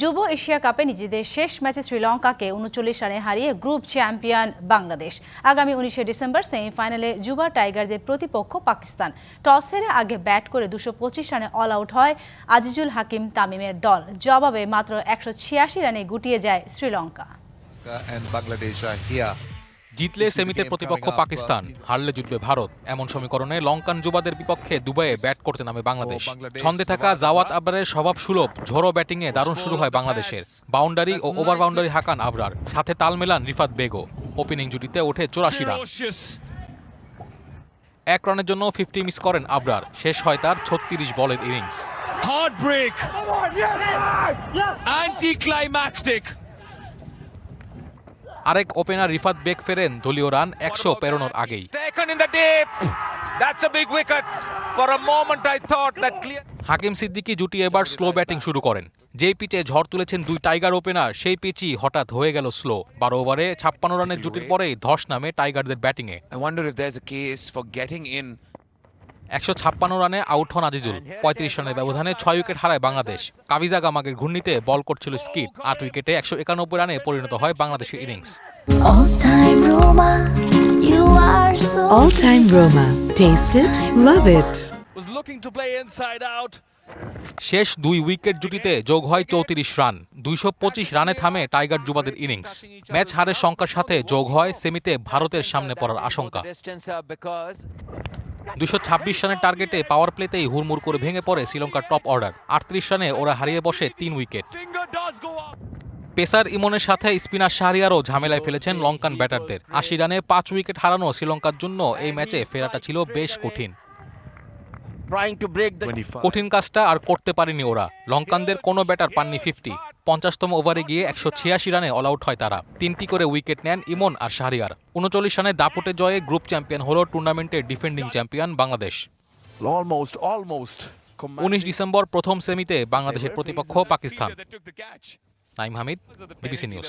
যুব এশিয়া কাপে নিজেদের শেষ ম্যাচে শ্রীলঙ্কাকে ৩৯ রানে হারিয়ে গ্রুপ চ্যাম্পিয়ন বাংলাদেশ। আগামী ১৯শে ডিসেম্বর সেমিফাইনালে যুবা টাইগারদের প্রতিপক্ষ পাকিস্তান। টস হেরে আগে ব্যাট করে ২২৫ রানে অল আউট হয় আজিজুল হাকিম তামিমের দল। জবাবে মাত্র ১৮৬ রানে গুটিয়ে যায় শ্রীলঙ্কা। জিতলে সেমিতে প্রতিপক্ষ পাকিস্তান, হারলে জিতবে ভারত। এমন সমীকরণে লঙ্কান যুবাদের বিপক্ষে দুবাইয়ে ব্যাট করতে নামে বাংলাদেশ। ছন্দে থাকা জাওয়াত আবরারের স্বভাব সুলভ ঝোড়ো ব্যাটিংয়ে দারুণ শুরু হয় বাংলাদেশের। বাউন্ডারি ও ওভার বাউন্ডারি হাঁকান আবরার, সাথে তাল মেলান রিফাত বেগও। ওপেনিং জুটিতে ওঠে ৮৪ রান। ১ রানের জন্য 50 মিস করেন আবরার। শেষ হয় তার ৩৬ বলের ইনিংস। আরেক ওপেনার রিফাত বেগ ফেরেন দলীয় রান ১০০ পেরোনোর আগেই। হাকিম সিদ্দিকী জুটি এবার স্লো ব্যাটিং শুরু করেন। যেই পিচে ঝড় তুলেছেন দুই টাইগার ওপেনার, সেই পিচই হঠাৎ হয়ে গেল স্লো। ১২ ওভারে ৫৬ রানের জুটির পরেই ধস নামে টাইগারদের ব্যাটিংয়ে। ১৫৬ রানে আউট হন আজিজুল। ৩৫ রানের ব্যবধানে ৬ উইকেট হারায় বাংলাদেশ। কাবিজা গামাগের ঘূর্ণিতে বল করছিল স্কিড। ৮ উইকেটে ১৯১ রানে পরিণত হয় বাংলাদেশের innings. All time Roma. Taste it, love it. শেষ ২ উইকেট জুটিতে যোগ হয় ৩৪ রান। ২২৫ রানে থামে টাইগার যুবাদের ইনিংস। ম্যাচ হারের শঙ্কার সাথে যোগ হয় সেমিতে ভারতের সামনে পড়ার আশঙ্কা। ২২৬ রানের টার্গেটে পাওয়ার প্লেতেই হুড়মুড় করে ভেঙে পড়ে শ্রীলঙ্কার টপ অর্ডার। ৩৮ রানে ওরা হারিয়ে বসে ৩ উইকেট। পেসার ইমনের সাথে স্পিনার শাহরিয়ারও ঝামেলায় ফেলেছেন লঙ্কান ব্যাটারদের। ৮০ রানে ৫ উইকেট হারানো শ্রীলঙ্কার জন্য এই ম্যাচে ফেরাটা ছিল বেশ কঠিন। কঠিন কাজটা আর করতে পারেনি ওরা। লঙ্কানদের কোনো ব্যাটার পাননি 50। ৫০তম ওভারে গিয়ে ১৮৬ রানে অল আউট হয় তারা। ৩টি করে উইকেট নেন ইমন আর শাহরিয়ার। ৩৯ রানে দাপটে জয়ে গ্রুপ চ্যাম্পিয়ন হল টুর্নামেন্টের ডিফেন্ডিং চ্যাম্পিয়ন বাংলাদেশ। ১৯ ডিসেম্বর প্রথম সেমিতে বাংলাদেশের প্রতিপক্ষ পাকিস্তান। Naim Hamid, BBC news.